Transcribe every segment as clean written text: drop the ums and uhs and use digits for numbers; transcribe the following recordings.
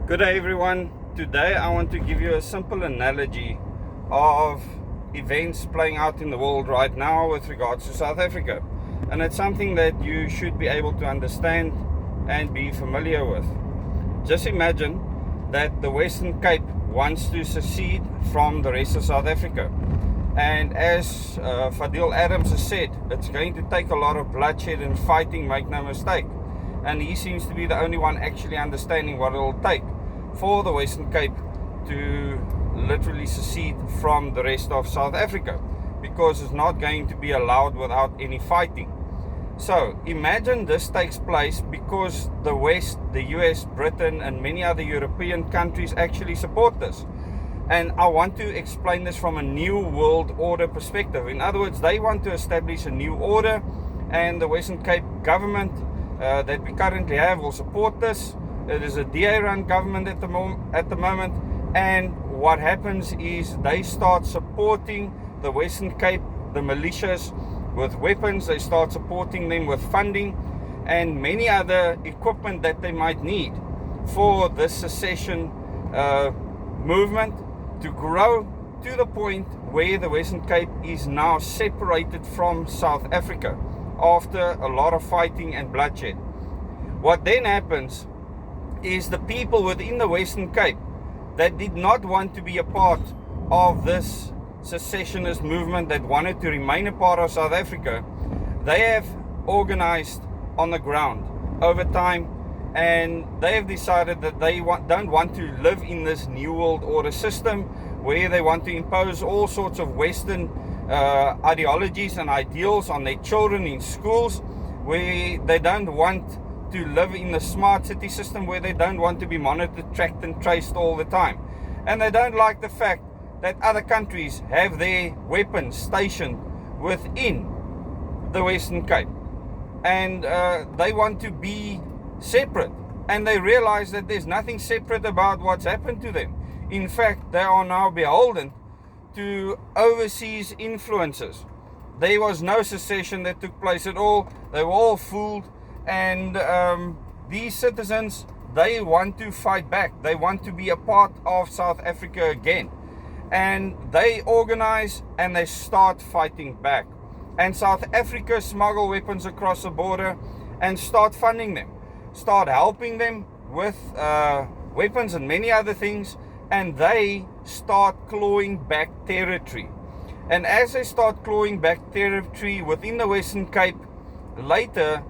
Good day everyone. Today I want to give you a simple analogy of events playing out in the world right now with regards to South Africa. And it's something that you should be able to understand and be familiar with. Just imagine that the Western Cape wants to secede from the rest of South Africa. And as Fadil Adams has said, it's going to take a lot of bloodshed and fighting, make no mistake. And he seems to be the only one actually understanding what it will take for the Western Cape to literally secede from the rest of South Africa, because it's not going to be allowed without any fighting. So imagine this takes place because the West, the US, Britain and many other European countries actually support this. And I want to explain this from a new world order perspective. In other words, they want to establish a new order, and the Western Cape government that we currently have will support this. It is a DA-run government at the moment, and what happens is they start supporting the Western Cape, the militias, with weapons. They start supporting them with funding and many other equipment that they might need for this secession movement to grow to the point where the Western Cape is now separated from South Africa after a lot of fighting and bloodshed. What then happens is the people within the Western Cape that did not want to be a part of this secessionist movement, that wanted to remain a part of South Africa, they have organized on the ground over time, and they have decided that they don't want to live in this new world order system where they want to impose all sorts of Western ideologies and ideals on their children in schools, where they don't want to live in the smart city system, where they don't want to be monitored, tracked and traced all the time. And they don't like the fact that other countries have their weapons stationed within the Western Cape. And they want to be separate. And they realize that there's nothing separate about what's happened to them. In fact, they are now beholden to overseas influences. There was no secession that took place at all. They were all fooled. And these citizens, they want to fight back. They want to be a part of South Africa again. And they organize and they start fighting back. And South Africa smuggle weapons across the border and start funding them. Start helping them with weapons and many other things. And they start clawing back territory. And as they start clawing back territory within the Western Cape, later,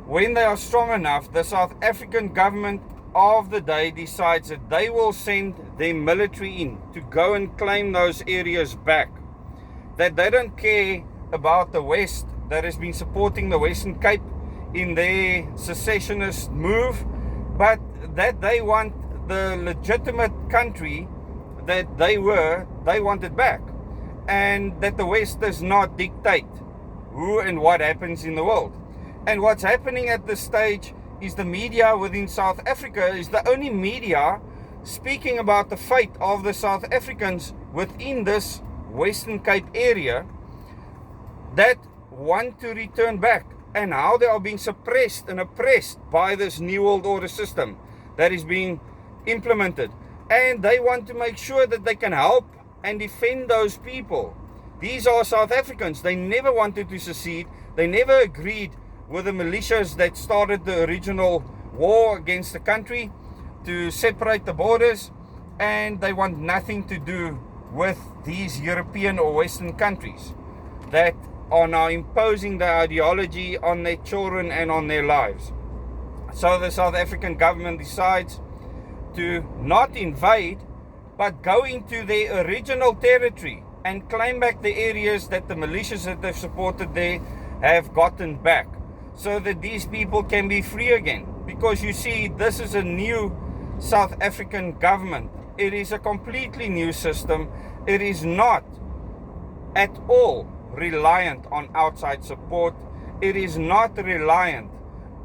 when they are strong enough, the South African government of the day decides that they will send their military in to go and claim those areas back. That they don't care about the West that has been supporting the Western Cape in their secessionist move, but that they want the legitimate country that they want it back. And that the West does not dictate who and what happens in the world. And what's happening at this stage is the media within South Africa is the only media speaking about the fate of the South Africans within this Western Cape area that want to return back, and how they are being suppressed and oppressed by this New World Order system that is being implemented. And they want to make sure that they can help and defend those people. These are South Africans. They never wanted to secede. They never agreed with the militias that started the original war against the country to separate the borders, and they want nothing to do with these European or Western countries that are now imposing their ideology on their children and on their lives. So the South African government decides to not invade, but go into their original territory and claim back the areas that the militias that they've supported there have gotten back, so that these people can be free again. Because you see, this is a new South African government. It is a completely new system. It is not at all reliant on outside support. It is not reliant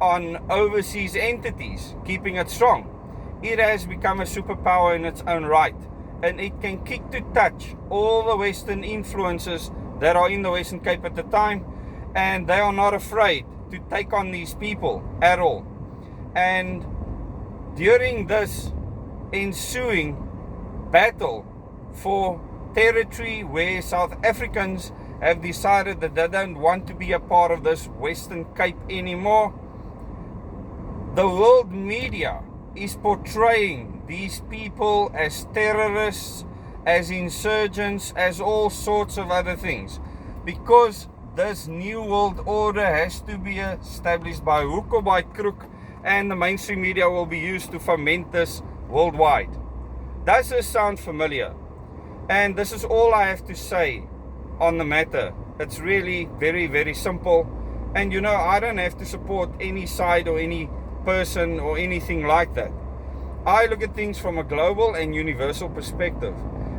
on overseas entities keeping it strong. It has become a superpower in its own right, and it can kick to touch all the Western influences that are in the Western Cape at the time, and they are not afraid to take on these people at all. And during this ensuing battle for territory where South Africans have decided that they don't want to be a part of this Western Cape anymore. The world media is portraying these people as terrorists, as insurgents, as all sorts of other things, because this new world order has to be established by hook or by crook, and the mainstream media will be used to foment this worldwide. Does this sound familiar? And this is all I have to say on the matter. It's really very, very simple. And you know, I don't have to support any side or any person or anything like that. I look at things from a global and universal perspective.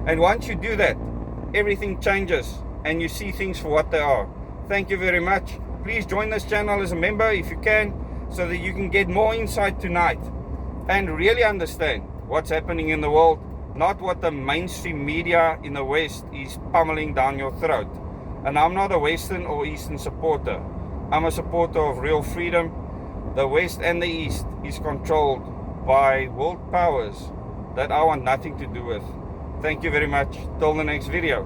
And once you do that, everything changes and you see things for what they are. Thank you very much. Please join this channel as a member if you can, so that you can get more insight tonight and really understand what's happening in the world, not what the mainstream media in the West is pummeling down your throat. And I'm not a Western or Eastern supporter. I'm a supporter of real freedom. The West and the East is controlled by world powers that I want nothing to do with. Thank you very much. Till the next video.